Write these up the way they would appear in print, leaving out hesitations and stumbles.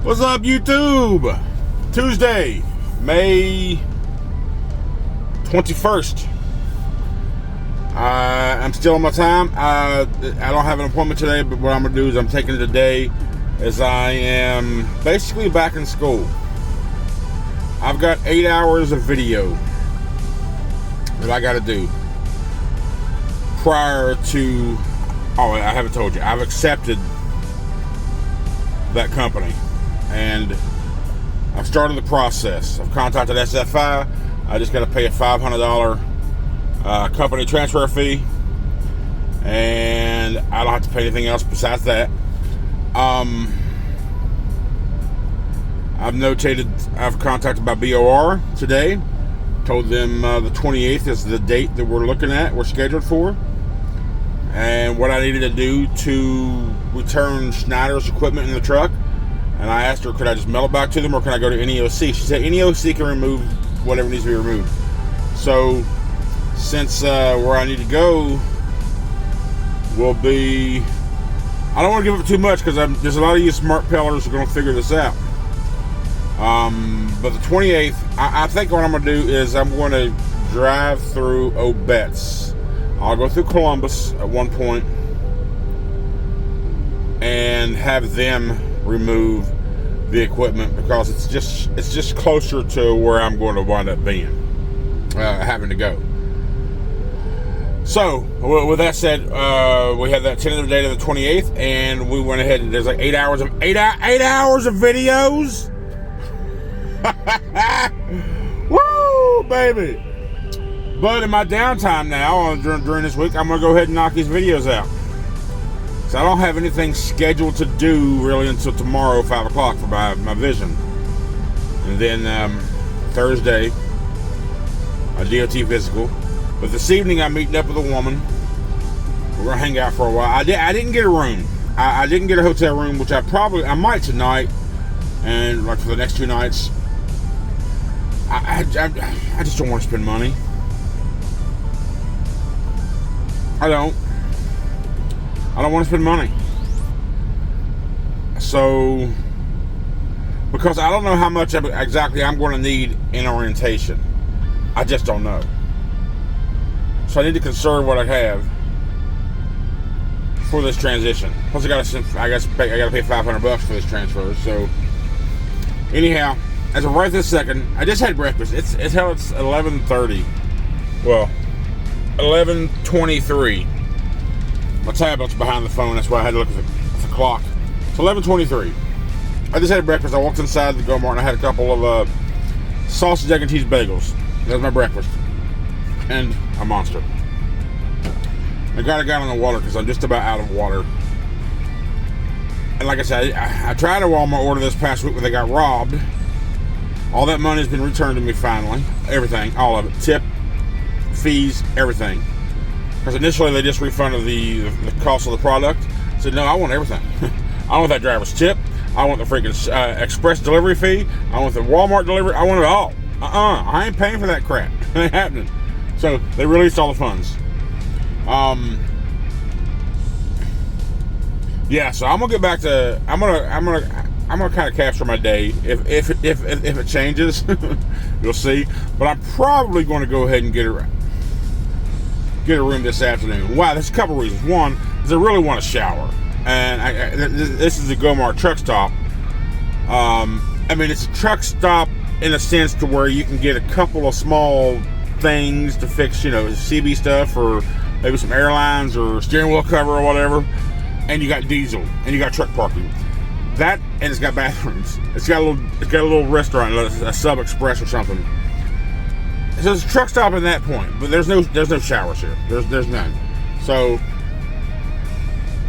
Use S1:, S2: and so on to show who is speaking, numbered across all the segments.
S1: What's up, YouTube? Tuesday, May 21st. I'm still on my time. I don't have an appointment today, but what I'm going to do is I'm taking it today as I am basically back in school. I've got 8 hours of video that I got to do prior to... Oh, I haven't told you. I've accepted that company. And I've started the process. I've contacted SFI. I just got to pay a $500 company transfer fee, and I don't have to pay anything else besides that. I've contacted my BOR today. Told them the 28th is the date that we're scheduled for, and what I needed to do to return Schneider's equipment in the truck. And I asked her, could I just mail it back to them, or can I go to NEOC? She said NEOC can remove whatever needs to be removed. So, since where I need to go will be... I don't want to give it too much, because there's a lot of you smart pellers who are going to figure this out. But the 28th, I think what I'm going to do is I'm going to drive through Obetz. I'll go through Columbus at one point and have them remove the equipment, because it's just closer to where I'm going to wind up being, having to go. So with that said, we had that tentative date of the 28th, and we went ahead and there's like 8 hours of videos. Woo, baby! But in my downtime now, during this week, I'm gonna go ahead and knock these videos out. So I don't have anything scheduled to do really until tomorrow, 5 o'clock, for my vision. And then Thursday, a DOT physical. But this evening I'm meeting up with a woman. We're going to hang out for a while. I didn't get a room. I didn't get a hotel room, which I might tonight. And like for the next 2 nights. I just don't want to spend money. I don't want to spend money. So, because I don't know how much exactly I'm going to need in orientation. I just don't know. So I need to conserve what I have for this transition. Plus I got to pay $500 for this transfer. So, anyhow, as of right this second, I just had breakfast. It's 11:30. Well, 11:23. My tablet's behind the phone, that's why I had to look at the clock. It's 11:23. I just had breakfast. I walked inside the Go-Mart and I had a couple of sausage, egg, and cheese bagels. That was my breakfast. And a Monster. I got on the water because I'm just about out of water. And like I said, I tried a Walmart order this past week, but they got robbed. All that money has been returned to me finally. Everything, all of it. Tip, fees, everything. Because initially they just refunded the cost of the product. I said, no, I want everything. I want that driver's tip. I want the freaking express delivery fee. I want the Walmart delivery. I want it all. I ain't paying for that crap. It ain't happening. So they released all the funds. Yeah. So I'm gonna get back to. I'm gonna kind of capture my day. If it changes, you'll see. But I'm probably going to go ahead and get a room this afternoon. Wow, there's a couple reasons. One is I really want a shower, and this is the Go-Mart truck stop. I mean, it's a truck stop in a sense to where you can get a couple of small things to fix, CB stuff, or maybe some airlines or steering wheel cover or whatever. And you got diesel, and you got truck parking. That, and it's got bathrooms. It's got a little restaurant, a Sub Express or something. So it's a truck stop at that point, but there's no showers here. There's none. So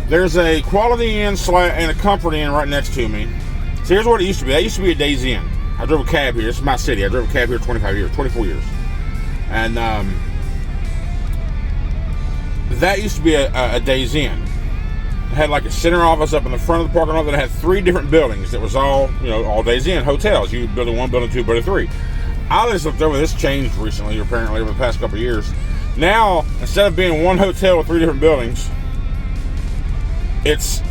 S1: there's a Quality Inn and a Comfort Inn right next to me. So here's what it used to be. That used to be a Days Inn. I drove a cab here. This is my city. I drove a cab here 24 years. And that used to be a Days Inn. It had like a center office up in the front of the parking lot that had 3 different buildings. That was all Days Inn hotels. You building 1, building 2, building 3. I just looked over. This changed recently, apparently, over the past couple of years. Now, instead of being one hotel with 3 different buildings, it's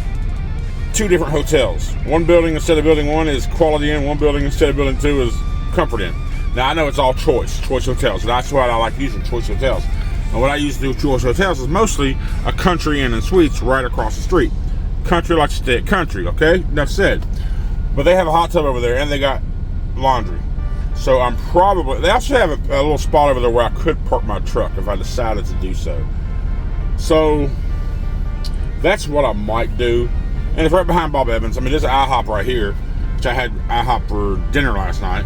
S1: 2 different hotels. One building instead of building 1 is Quality Inn. One building instead of building 2 is Comfort Inn. Now I know it's all choice hotels. And that's why I like using choice hotels. And what I use to do with choice hotels is mostly a country inn and suites right across the street. Country like to stay at country, okay? Enough said. But they have a hot tub over there and they got laundry. So I'm probably, they also have a little spot over there where I could park my truck if I decided to do so. So that's what I might do. And it's right behind Bob Evans. I mean, there's an IHOP right here, which I had IHOP for dinner last night.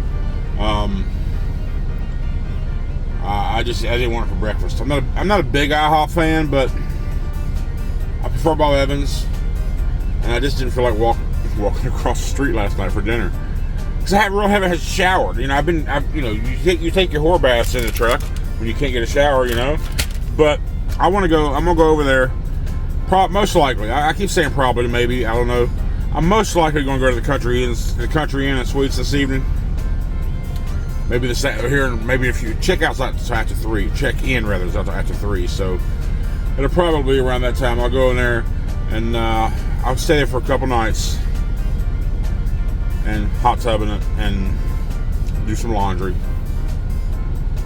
S1: I didn't want it for breakfast. I'm not a big IHOP fan, but I prefer Bob Evans. And I just didn't feel like walking across the street last night for dinner. Because I haven't showered. You know, you take your whore baths in the truck when you can't get a shower, you know. But I'm gonna go over there. Most likely, I keep saying probably, maybe, I don't know. I'm most likely going to go to the Country Inn and Suites this evening. Maybe maybe if you check out after 3, check in rather after 3. So it'll probably be around that time. I'll go in there and I'll stay there for a couple nights and hot tub in it and do some laundry.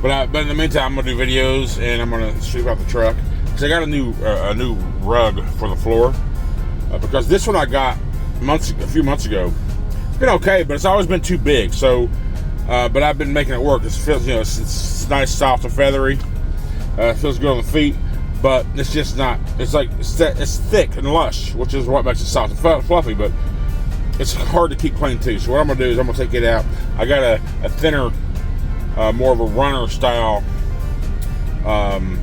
S1: But in the meantime, I'm gonna do videos and I'm gonna sweep out the truck. Cause I got a new rug for the floor because this one I got a few months ago. It's been okay, but it's always been too big. So, but I've been making it work. It feels, it's nice, soft, and feathery. It feels good on the feet, but it's just not. It's thick and lush, which is what makes it soft and fluffy. But it's hard to keep clean too. So what I'm gonna do is I'm gonna take it out. I got a thinner, more of a runner style.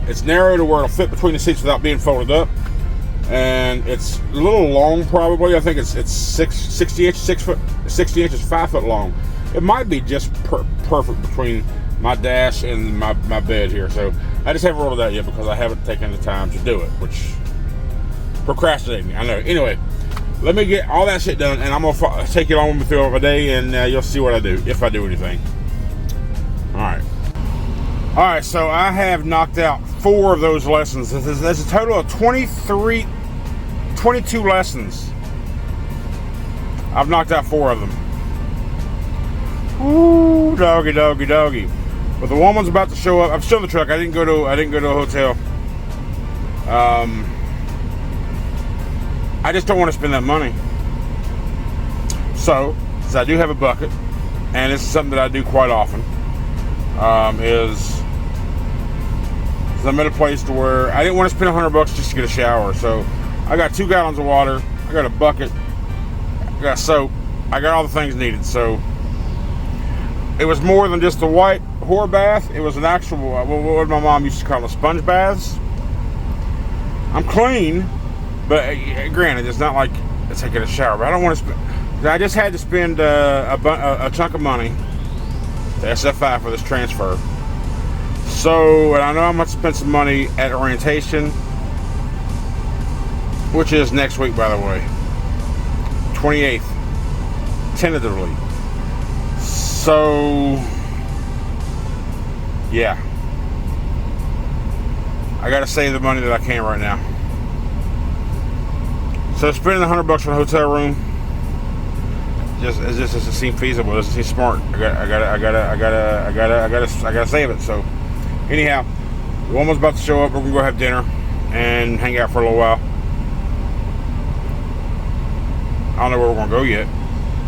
S1: It's narrow to where it'll fit between the seats without being folded up, and it's a little long probably. I think it's 60 inches, 5 foot long. It might be just perfect between my dash and my bed here. So I just haven't rolled it out yet because I haven't taken the time to do it, which procrastinating, I know. Anyway, let me get all that shit done, and I'm gonna take it on with me throughout my day, and you'll see what I do if I do anything. All right, so I have knocked out 4 of those lessons. There's a total of 22 lessons. I've knocked out 4 of them. Ooh, doggy. But the woman's about to show up. I'm still in the truck. I didn't go to a hotel. I just don't want to spend that money. So, since I do have a bucket, and it's something that I do quite often, I'm at a place to where I didn't want to spend $100 just to get a shower. So I got 2 gallons of water, I got a bucket, I got soap, I got all the things needed. So it was more than just a white whore bath. It was an actual, what my mom used to call them, sponge baths. I'm clean, but granted, it's not like taking a shower. But I don't want to spend. I just had to spend a chunk of money to SFI for this transfer. So, and I know I'm going to spend some money at orientation, which is next week, by the way, 28th, tentatively. So, yeah, I got to save the money that I can right now. So spending $100 for a hotel room just doesn't seem feasible. It doesn't seem smart. I gotta save it. So anyhow, the woman's about to show up. We're gonna go have dinner and hang out for a little while. I don't know where we're gonna go yet.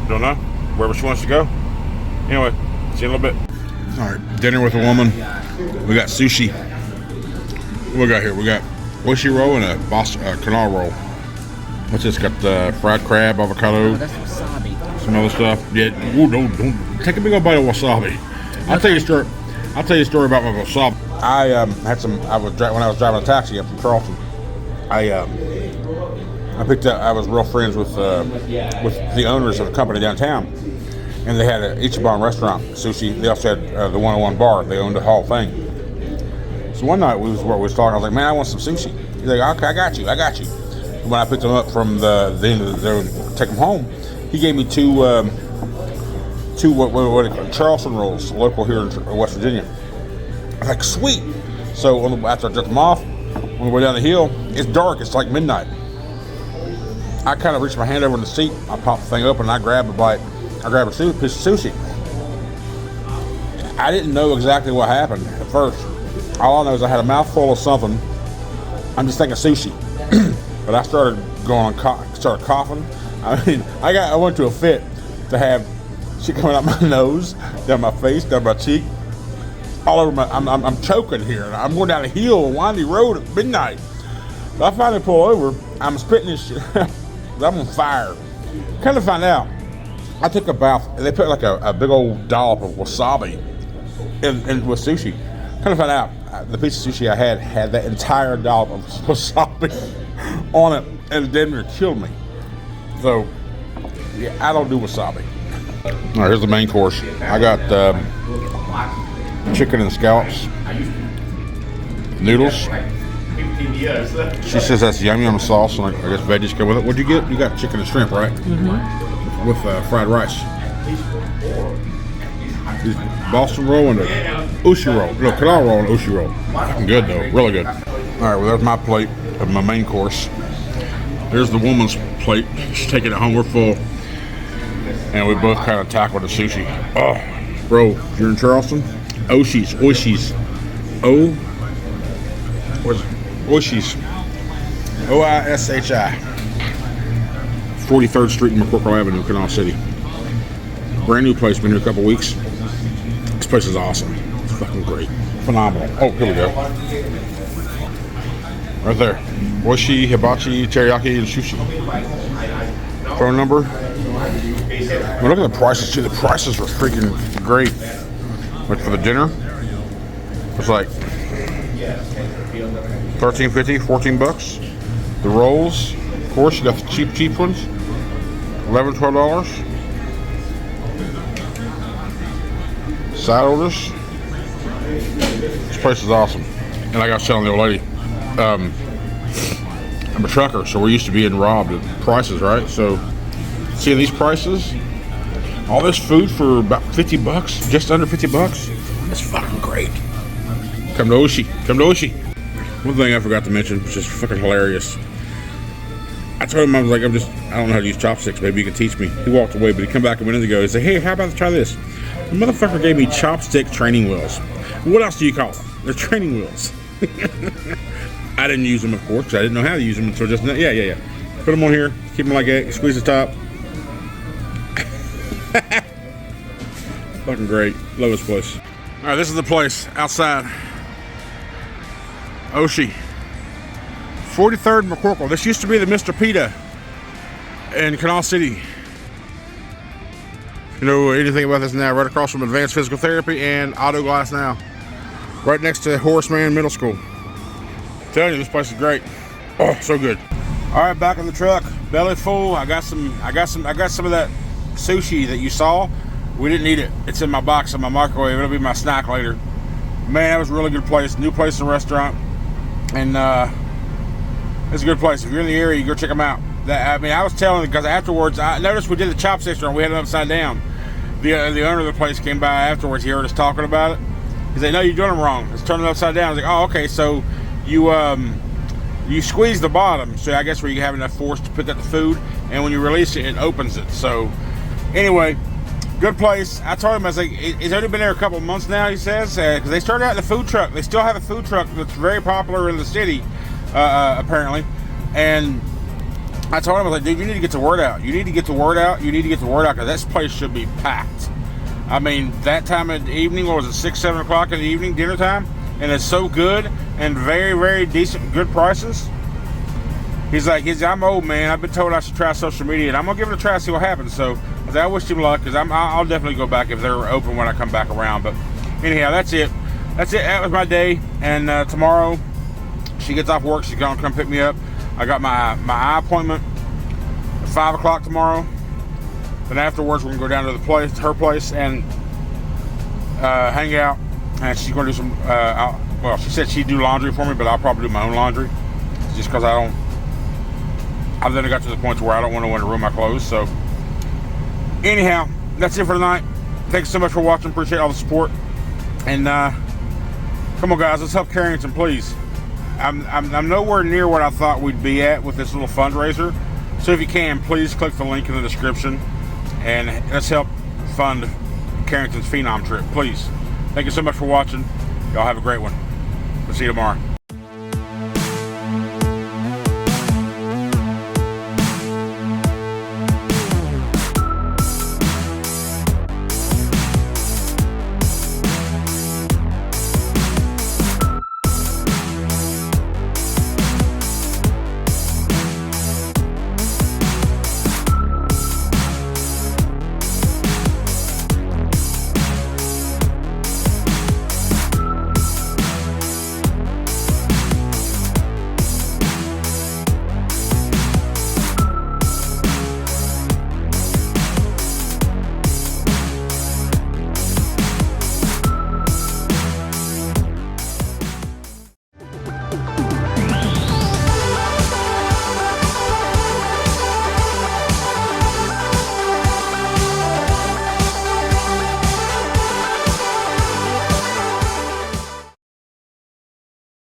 S1: Don't know. Wherever she wants to go. Anyway, see you in a little bit. All right, dinner with a woman. We got sushi. What we got here? We got oishi roll and a canal roll. What's this? Got the fried crab, avocado.
S2: Oh, that's wasabi.
S1: Some other stuff. Yeah. Ooh, don't take a big old bite of wasabi. I'll tell you a story about my wasabi. I had some. when I was driving a taxi up from Charleston. I picked up. I was real friends with the owners of the company downtown, and they had an Ichiban restaurant, sushi. They also had the 101 bar. They owned the whole thing. So one night we was talking. I was like, "Man, I want some sushi." He's like, "Okay, I got you." When I picked him up from the end of the take him home, he gave me two Charleston rolls, local here in West Virginia. I was like, sweet. So after I dropped them off, on the way down the hill, it's dark. It's like midnight. I kind of reached my hand over in the seat. I popped the thing open and I grabbed a bite. I grabbed a piece of sushi. I didn't know exactly what happened at first. All I know is I had a mouthful of something. I'm just thinking sushi. But I started started coughing. I mean, I went to a fit to have shit coming out my nose, down my face, down my cheek, all over my. I'm choking here. I'm going down a hill, a windy road at midnight. So I finally pull over. I'm spitting this shit out. I'm on fire. Kind of find out, I took a bath. They put like a big old dollop of wasabi in with sushi. Kind of find out, the piece of sushi I had that entire dollop of wasabi on it, and it damn near killed me. So, yeah, I don't do wasabi. All right, here's the main course. I got chicken and scallops, noodles. She says that's yum yum sauce, and I guess veggies come with it. What'd you get? You got chicken and shrimp, right? Mm-hmm. With fried rice. Boston roll and a ushi roll. No, canal roll and ushi roll. Fucking good though, really good. All right, well there's my plate of my main course. There's the woman's plate. She's taking it home. We're full, and we both kind of tackled the sushi. Oh, bro, if you're in Charleston, Oshi's, Oshi's, O-I-S-H-I. 43rd Street and McCorkle Avenue, Canal City. Brand new place, been here a couple weeks. This place is awesome. It's fucking great. Phenomenal. Oh, here we go. Right there. Oishi, hibachi, teriyaki, and sushi. Phone number. Well, look at the prices too. The prices were freaking great. Like for the dinner, it's like $13.50, $14. The rolls, of course, you got the cheap ones. $11, $12. Side orders. This place is awesome. And like I was telling the old lady, I'm a trucker, so we're used to being robbed at prices, right? So, seeing these prices, all this food for about $50, just under $50, that's fucking great. Come to Oshi. Come to Oshi. One thing I forgot to mention, which is fucking hilarious. I told him, I was like, I don't know how to use chopsticks. Maybe you can teach me. He walked away, but he come back a minute ago. He said, hey, how about to try this? The motherfucker gave me chopstick training wheels. What else do you call them? They're training wheels. I didn't use them, of course, because I didn't know how to use them until just now. Yeah. Put them on here, keep them like that, squeeze the top. Fucking great. Love this place. All right, this is the place outside. Oshi. 43rd McCorkle. This used to be the Mr. Pita in Canal City. You know anything about this now? Right across from Advanced Physical Therapy and Auto Glass Now. Right next to Horseman Middle School. I'm telling you, this place is great. Oh, so good. All right, back in the truck, belly full. I got some of that sushi that you saw. We didn't eat it. It's in my box in my microwave. It'll be my snack later. Man, that was a really good place. New place and restaurant, and it's a good place. If you're in the area, you go check them out. I was telling because afterwards, I noticed we did the chopsticks restaurant. We had it upside down. The owner of the place came by afterwards. He heard us talking about it. He said, "No, you're doing it wrong. It's turning it upside down." I was like, "Oh, okay. So you squeeze the bottom, so I guess where you have enough force to pick up the food, and when you release it, it opens it." So anyway, good place. I told him, I was like, "It's only been there a couple months now." He says because they started out in the food truck. They still have a food truck that's very popular in the city, apparently, and. I told him, I was like, dude, you need to get the word out. You need to get the word out. You need to get the word out because this place should be packed. I mean, that time of the evening, what was it, 6, 7 o'clock in the evening, dinner time? And it's so good and very, very decent, good prices. He's like, I'm old, man. I've been told I should try social media, and I'm going to give it a try, see what happens. So I was like, I wish him luck because I'll definitely go back if they're open when I come back around. But anyhow, that's it. That was my day. And tomorrow, she gets off work. She's going to come pick me up. I got my eye appointment at 5 o'clock tomorrow. Then afterwards, we're gonna go down to her place, and hang out. And she's gonna do some. She said she'd do laundry for me, but I'll probably do my own laundry, just because I've then got to the point where I don't want to ruin my clothes. So, anyhow, that's it for tonight. Thanks so much for watching. Appreciate all the support. And come on, guys, let's help Kerrington, please. I'm nowhere near what I thought we'd be at with this little fundraiser, So if you can, please click the link in the description and let's help fund Kerrington's Phenom trip, please. Thank you so much for watching. Y'all have a great one. We'll see you tomorrow.